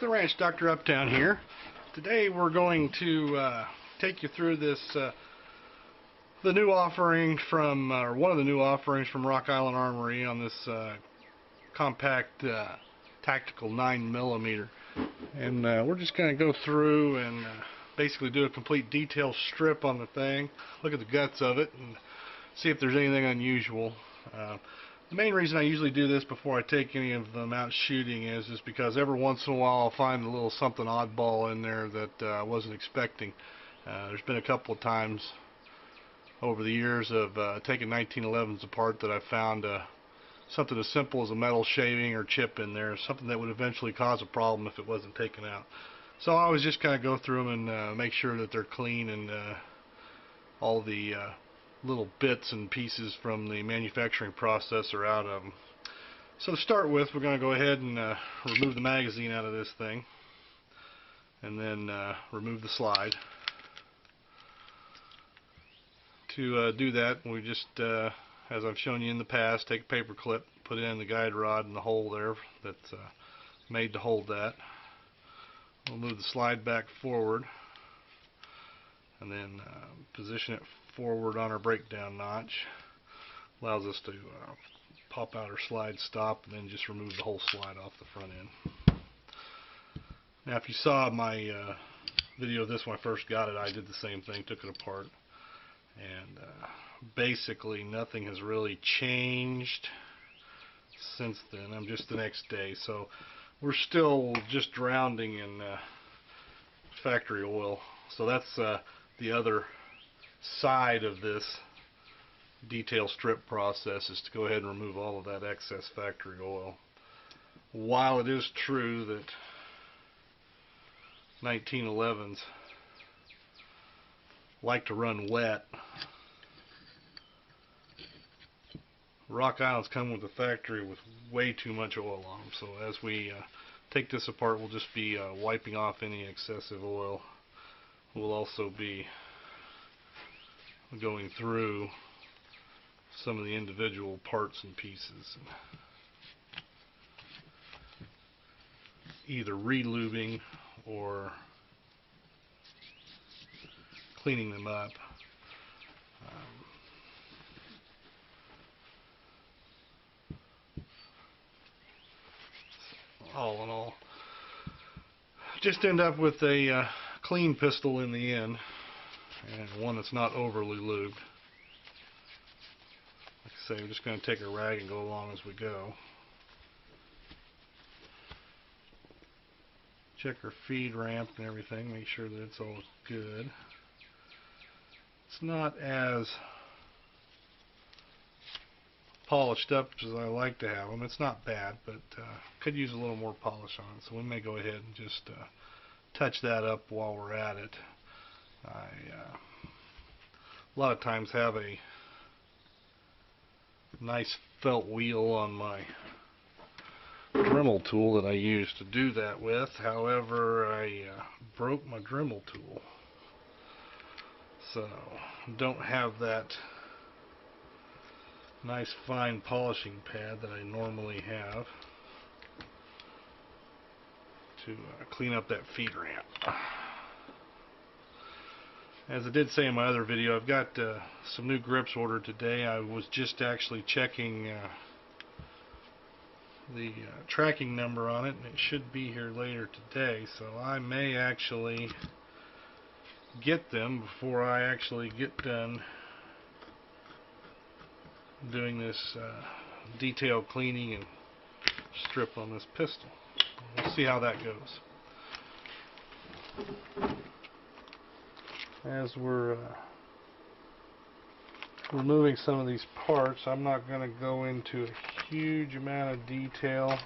the Ranch Doctor Uptown here. Today we're going to take you through this the new offering from, or one of the new offerings from Rock Island Armory on this compact tactical 9mm. And we're just going to go through and basically do a complete detail strip on the thing, look at the guts of it, and see if there's anything unusual. The main reason I usually do this before I take any of them out shooting is just because every once in a while I'll find a little something oddball in there that I wasn't expecting. There's been a couple of times over the years of taking 1911s apart that I found something as simple as a metal shaving or chip in there, something that would eventually cause a problem if it wasn't taken out. So I always just kind of go through them and make sure that they're clean and all the little bits and pieces from the manufacturing process are out of them. So to start with, we're going to go ahead and remove the magazine out of this thing, and then remove the slide. To do that, we just, as I've shown you in the past, take a paper clip, put it in the guide rod in the hole there that's made to hold that. We'll move the slide back forward, and then position it forward on our breakdown notch. Allows us to pop out our slide stop and then just remove the whole slide off the front end. Now if you saw my video of this when I first got it, I did the same thing, took it apart, and basically nothing has really changed since then. I'm just the next day, so we're still just drowning in factory oil. So that's the other side of this detail strip process, is to go ahead and remove all of that excess factory oil. While it is true that 1911s like to run wet, Rock Island's come with a factory with way too much oil on them. So as we take this apart, we'll just be wiping off any excessive oil. We'll also be going through some of the individual parts and pieces, either re-lubing or cleaning them up. All in all, just end up with a clean pistol in the end, and one that's not overly lubed. Like I say, we're just going to take a rag and go along as we go. Check our feed ramp and everything, make sure that it's all good. It's not as polished up as I like to have them. It's not bad, but could use a little more polish on it, so we may go ahead and just touch that up while we're at it. I a lot of times have a nice felt wheel on my Dremel tool that I use to do that with. However, I broke my Dremel tool, so don't have that nice fine polishing pad that I normally have to clean up that feed ramp. As I did say in my other video, I've got some new grips ordered today. I was just actually checking the tracking number on it, and it should be here later today, so I may actually get them before I actually get done doing this detailed cleaning and strip on this pistol. We'll see how that goes. As we're removing some of these parts, I'm not going to go into a huge amount of detail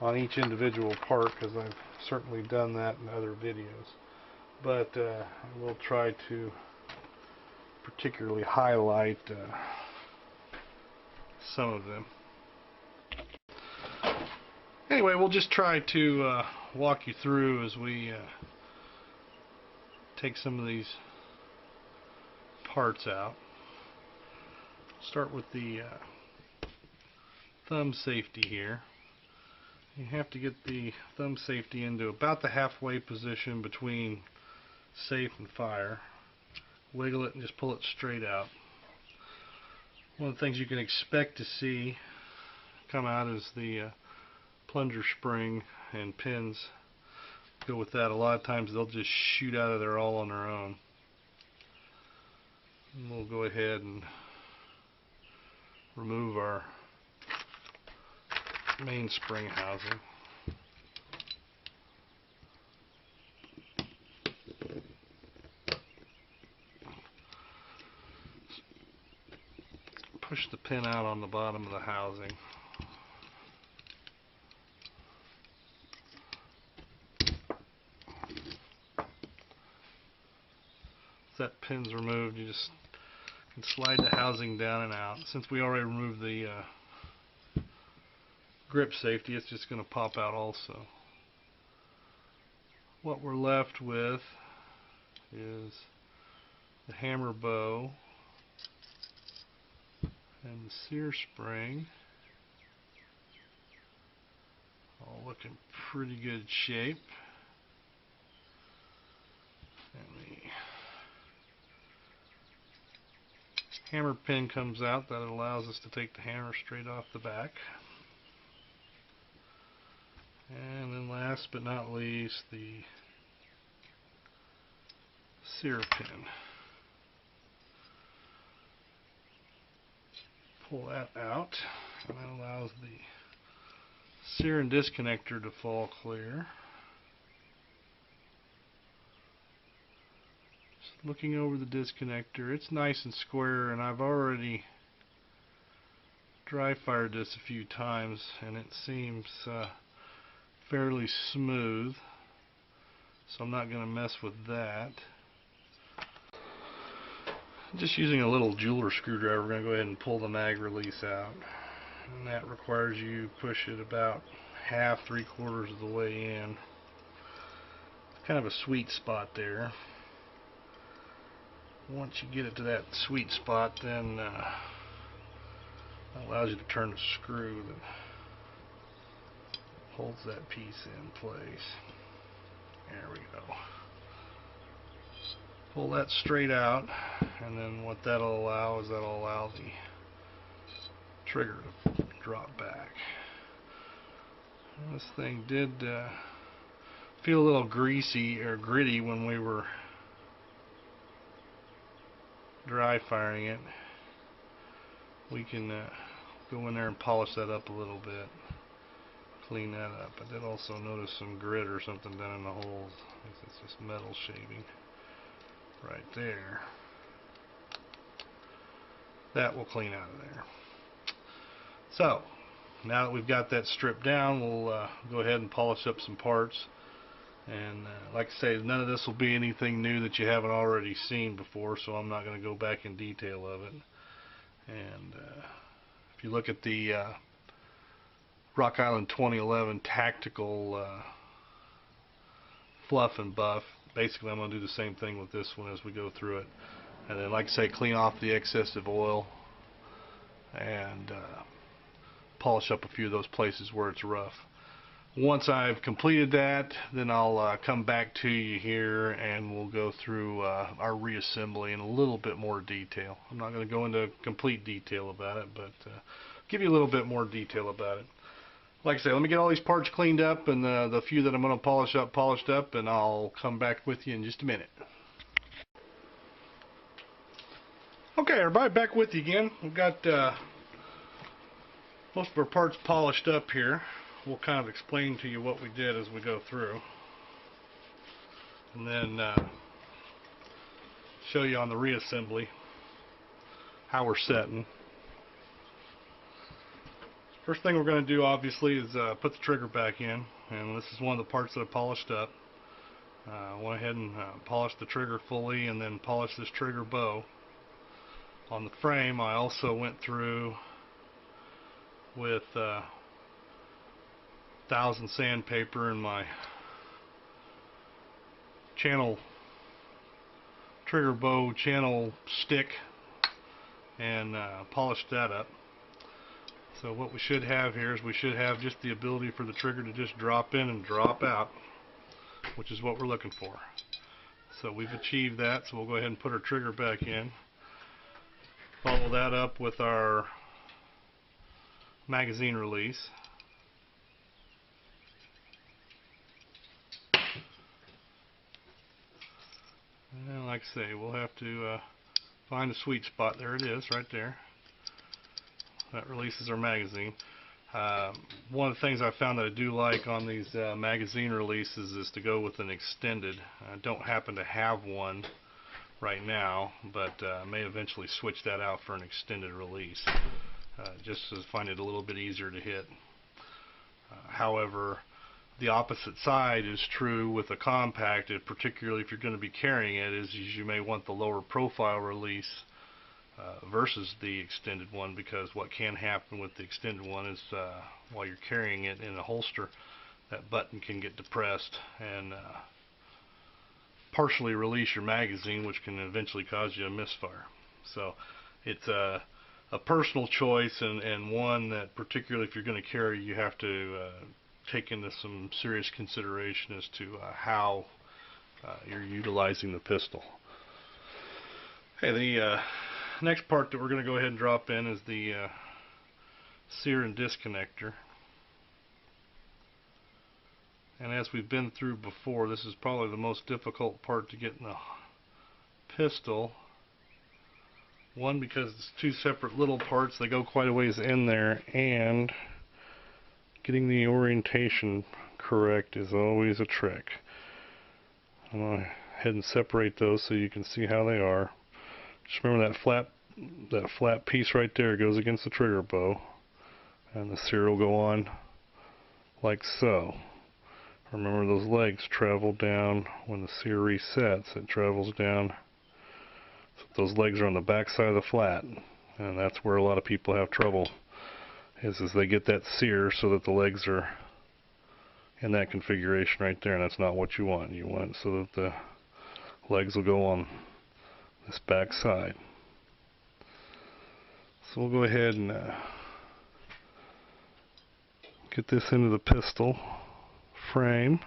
on each individual part, because I've certainly done that in other videos, but I will try to particularly highlight some of them. Anyway, we'll just try to walk you through as we take some of these parts out. Start with the thumb safety here. You have to get the thumb safety into about the halfway position between safe and fire. Wiggle it and just pull it straight out. One of the things you can expect to see come out is the plunger spring and pins go with that. A lot of times they'll just shoot out of there all on their own. And we'll go ahead and remove our main spring housing. Push the pin out on the bottom of the housing. Once that pin's removed, you just can slide the housing down and out. Since we already removed the grip safety, it's just going to pop out also. What we're left with is the hammer bow and the Sear spring, all looking pretty good shape. And the hammer pin comes out. That allows us to take the hammer straight off the back. And then last but not least, the Sear pin. Pull that out, and that allows the Sear and disconnector to fall clear. Just looking over the disconnector, it's nice and square, and I've already dry fired this a few times, and it seems fairly smooth, so I'm not going to mess with that. Just using a little jeweler screwdriver, we're going to go ahead and pull the mag release out, and that requires you push it about half, 3/4 of the way in. It's kind of a sweet spot there. Once you get it to that sweet spot, then that allows you to turn the screw that holds that piece in place. There we go. Pull that straight out, and then what that'll allow is that'll allow the trigger to drop back. And this thing did feel a little greasy or gritty when we were dry firing it. We can go in there and polish that up a little bit, clean that up. I did also notice some grit or something down in the holes. I guess it's just metal shaving right there. That will clean out of there. So now that we've got that stripped down, we'll go ahead and polish up some parts. And like I say, none of this will be anything new that you haven't already seen before, so I'm not going to go back in detail of it. And if you look at the Rock Island 2011 tactical fluff and buff, basically I'm going to do the same thing with this one as we go through it. And then, like I say, clean off the excessive oil and polish up a few of those places where it's rough. Once I've completed that, then I'll come back to you here and we'll go through our reassembly in a little bit more detail. I'm not going to go into complete detail about it, but give you a little bit more detail about it. Like I say, let me get all these parts cleaned up and the few that I'm going to polish up, polished up, and I'll come back with you in just a minute. Okay, everybody, back with you again. We've got most of our parts polished up here. We'll kind of explain to you what we did as we go through, and then show you on the reassembly how we're setting. First thing we're going to do, obviously, is put the trigger back in, and this is one of the parts that I polished up. I went ahead and polished the trigger fully, and then polished this trigger bow. On the frame, I also went through with 1000 sandpaper and my channel trigger bow channel stick, and polished that up. So what we should have here is we should have just the ability for the trigger to just drop in and drop out, which is what we're looking for. So we've achieved that, so we'll go ahead and put our trigger back in. Follow that up with our magazine release. And like I say, we'll have to find a sweet spot. There it is, right there. That releases our magazine. One of the things I found that I do like on these magazine releases is to go with an extended. I don't happen to have one right now, but may eventually switch that out for an extended release, just to find it a little bit easier to hit. However, the opposite side is true with a compact, particularly if you're going to be carrying it, is you may want the lower profile release versus the extended one, because what can happen with the extended one is while you're carrying it in a holster, that button can get depressed and partially release your magazine, which can eventually cause you a misfire. So it's a personal choice, and one that, particularly if you're going to carry, you have to take into some serious consideration as to how you're utilizing the pistol. Okay, the next part that we're going to go ahead and drop in is the Sear and disconnector. And as we've been through before, this is probably the most difficult part to get in the pistol. One, because it's two separate little parts, they go quite a ways in there, and getting the orientation correct is always a trick. I'm going to go ahead and separate those so you can see how they are. Just remember that flat piece right there goes against the trigger bow, and the Sear will go on like so. Remember, those legs travel down when the Sear resets. It travels down. So those legs are on the back side of the flat, and that's where a lot of people have trouble. Is they get that Sear so that the legs are in that configuration right there, and that's not what you want. You want it so that the legs will go on this back side. So we'll go ahead and get this into the pistol frame,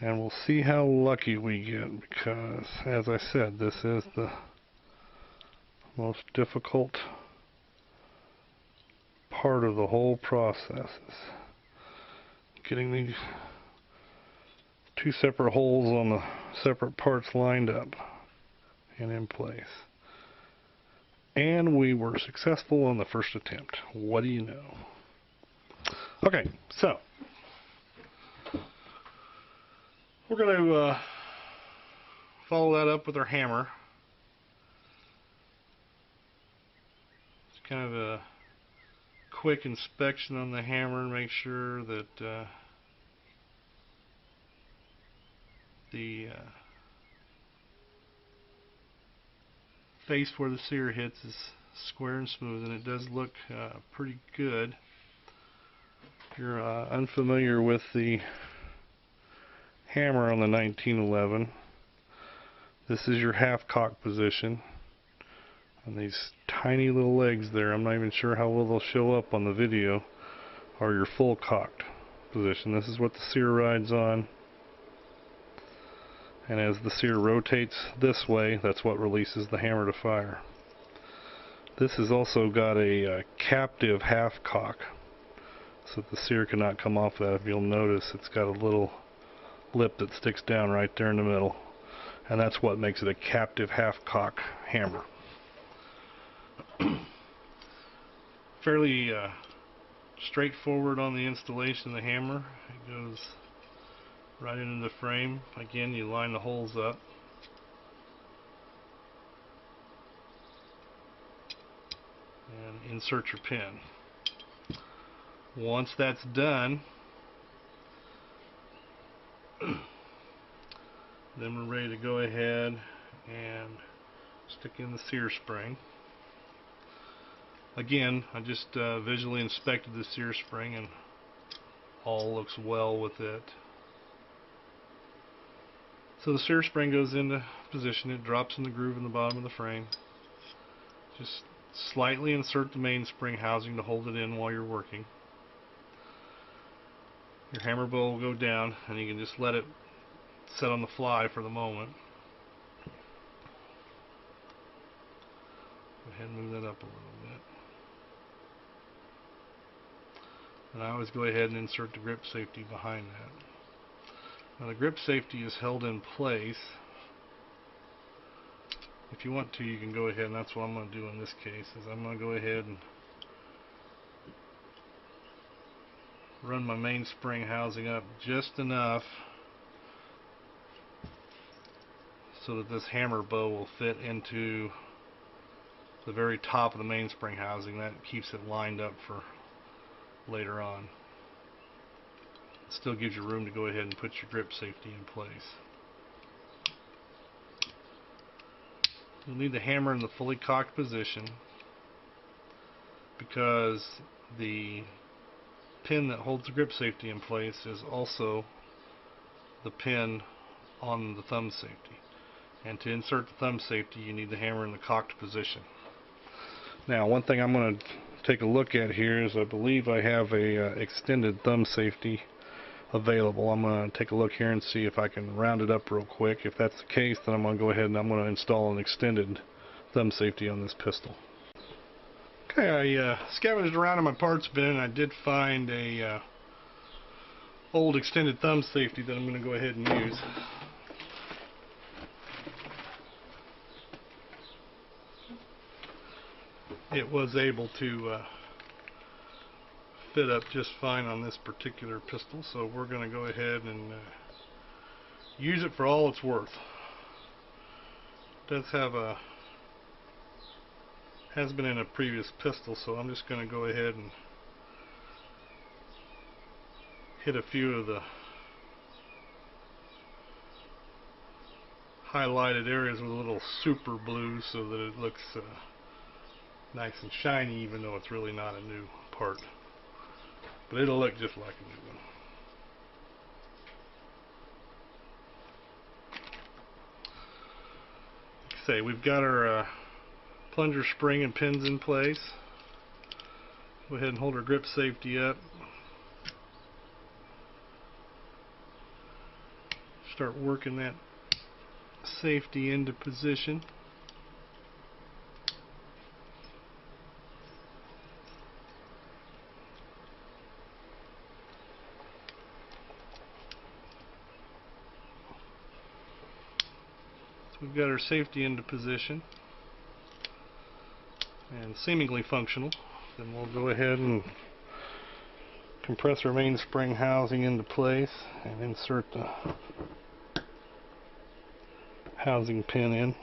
and we'll see how lucky we get, because as I said, this is the most difficult part of the whole process, is getting these two separate holes on the separate parts lined up and in place. And we were successful on the first attempt. What do you know? Okay, so we're going to follow that up with our hammer. It's kind of a quick inspection on the hammer and make sure that the face where the Sear hits is square and smooth, and it does look pretty good. If you're unfamiliar with the hammer on the 1911, this is your half cock position, and these tiny little legs there, I'm not even sure how well they'll show up on the video, are your full cocked position. This is what the Sear rides on, and as the Sear rotates this way, that's what releases the hammer to fire. This has also got a captive half cock, so that the Sear cannot come off that. If you'll notice, it's got a little lip that sticks down right there in the middle, and that's what makes it a captive half cock hammer. Fairly straightforward on the installation of the hammer. It goes right into the frame. Again, you line the holes up. And insert your pin. Once that's done, then we're ready to go ahead and stick in the Sear spring. Again, I just visually inspected the Sear spring, and all looks well with it. So the Sear spring goes into position. It drops in the groove in the bottom of the frame. Just Slightly insert the mainspring housing to hold it in while you're working. Your hammer bow will go down, and you can just let it set on the fly for the moment. Go ahead and move that up a little bit. And I always go ahead and insert the grip safety behind that. Now the grip safety is held in place. If you want to, you can go ahead, and that's what I'm going to do in this case, is I'm going to go ahead and run my mainspring housing up just enough so that this hammer bow will fit into the very top of the mainspring housing. That keeps it lined up for later on. It still gives you room to go ahead and put your grip safety in place. You'll need the hammer in the fully cocked position because the pin that holds the grip safety in place is also the pin on the thumb safety. And to insert the thumb safety, you need the hammer in the cocked position. Now, one thing I'm going to take a look at here is I believe I have a extended thumb safety available. I'm going to take a look here and see if I can round it up real quick. If that's the case, then I'm going to go ahead and I'm going to install an extended thumb safety on this pistol. Okay, I scavenged around in my parts bin and I did find a old extended thumb safety that I'm going to go ahead and use. It was able to fit up just fine on this particular pistol, so we're going to go ahead and use it for all it's worth. It does have a has been in a previous pistol, so I'm just going to go ahead and hit a few of the highlighted areas with a little super blue so that it looks nice and shiny, even though it's really not a new part. But it'll look just like a new one. Like I say, we've got our plunger spring and pins in place. Go ahead and hold our grip safety up. Start working that safety into position. So we've got our safety into position and seemingly functional. Then we'll go ahead and compress our mainspring housing into place and insert the housing pin in.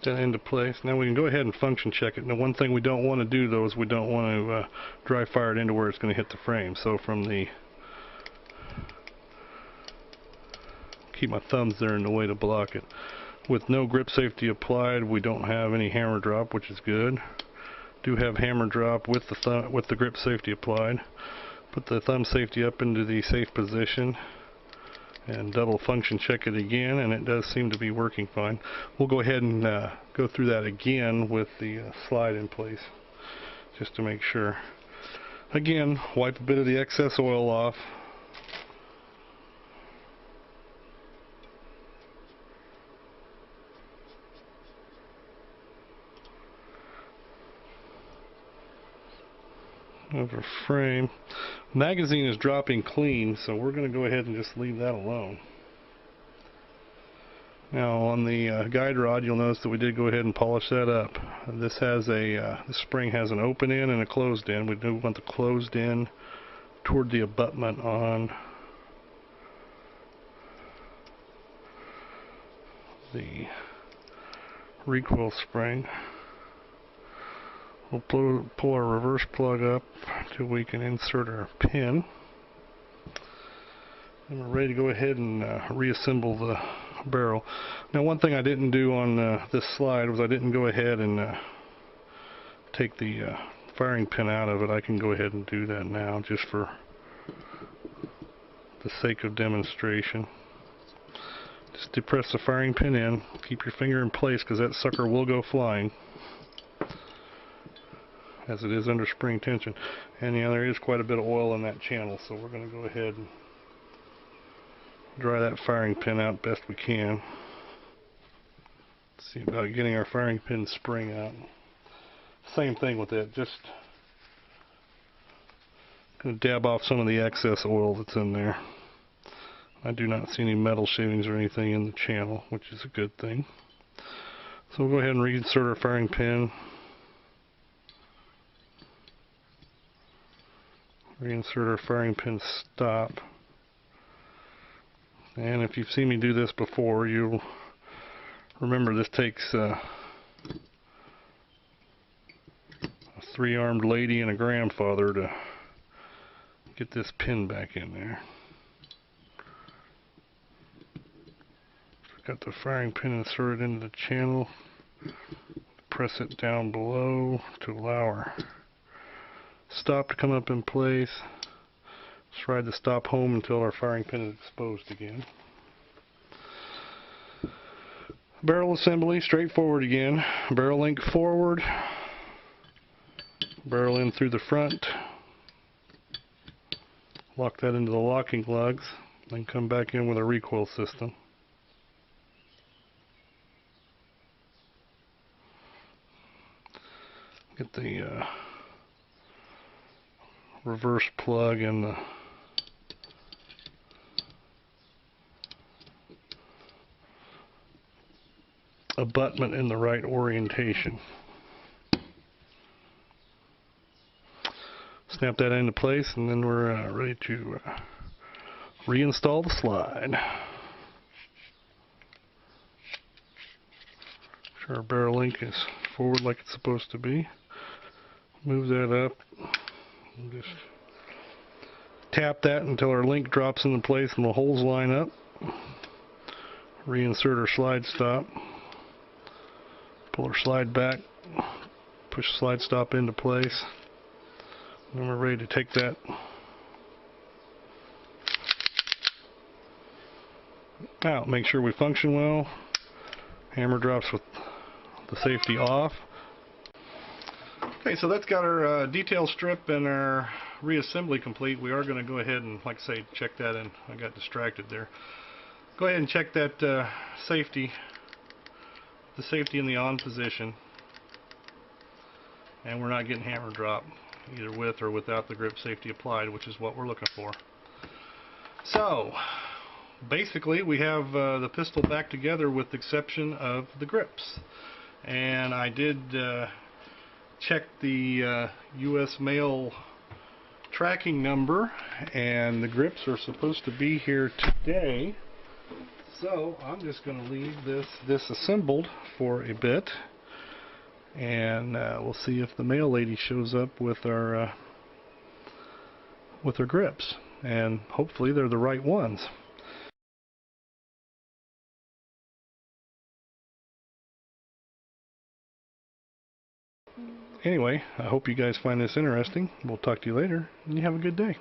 That into place. Now we can go ahead and function check it. Now one thing we don't want to do though is we don't want to dry fire it into where it's going to hit the frame. So from the keep my thumbs there in the way to block it. With no grip safety applied, we don't have any hammer drop, which is good. Do have hammer drop with the grip safety applied. Put the thumb safety up into the safe position and double function check it again, and it does seem to be working fine. We'll go ahead and go through that again with the slide in place just to make sure. Again, wipe a bit of the excess oil off. Over frame. Magazine is dropping clean, so we're going to go ahead and just leave that alone. Now on the guide rod, you'll notice that we did go ahead and polish that up. This has this spring has an open end and a closed end. We do want the closed end toward the abutment on the recoil spring. We'll pull our reverse plug up till we can insert our pin. And we're ready to go ahead and reassemble barrel. Now, one thing I didn't do on this slide was I didn't go ahead and take the firing pin out of it. I can go ahead and do that now just for the sake of demonstration. Just depress the firing pin in, keep your finger in place because that sucker will go flying as it is under spring tension. And yeah, there is quite a bit of oil in that channel, so we're going to go ahead and dry that firing pin out best we can. See about getting our firing pin spring out. Same thing with it, just going to dab off some of the excess oil that's in there. I do not see any metal shavings or anything in the channel, which is a good thing. So we'll go ahead and reinsert our firing pin. Reinsert our firing pin stop. And if you've seen me do this before, you'll remember this takes a three-armed lady and a grandfather to get this pin back in there. Got the firing pin inserted into the channel. Press it down below to allow our stop to come up in place. Let's ride the stop home until our firing pin is exposed again. Barrel assembly, straightforward again. Barrel link forward. Barrel in through the front. Lock that into the locking lugs. Then come back in with a recoil system. Get the reverse plug and the abutment in the right orientation. Snap that into place, and then we're ready to reinstall the slide. Make sure our barrel link is forward like it's supposed to be. Move that up. And just tap that until our link drops into place and the holes line up. Reinsert our slide stop. Pull our slide back. Push the slide stop into place. Then we're ready to take that out. Make sure we function well. Hammer drops with the safety off. Okay, so that's got our detail strip and our reassembly complete. We are going to go ahead and, like I say, check that in. I got distracted there. Go ahead and check that safety, the safety in the on position. And we're not getting hammer drop, either with or without the grip safety applied, which is what we're looking for. So, basically we have the pistol back together with the exception of the grips. And I did check the U.S. mail tracking number, and the grips are supposed to be here today. So I'm just going to leave this disassembled for a bit, and we'll see if the mail lady shows up with our grips, and hopefully they're the right ones. Anyway, I hope you guys find this interesting. We'll talk to you later, and you have a good day.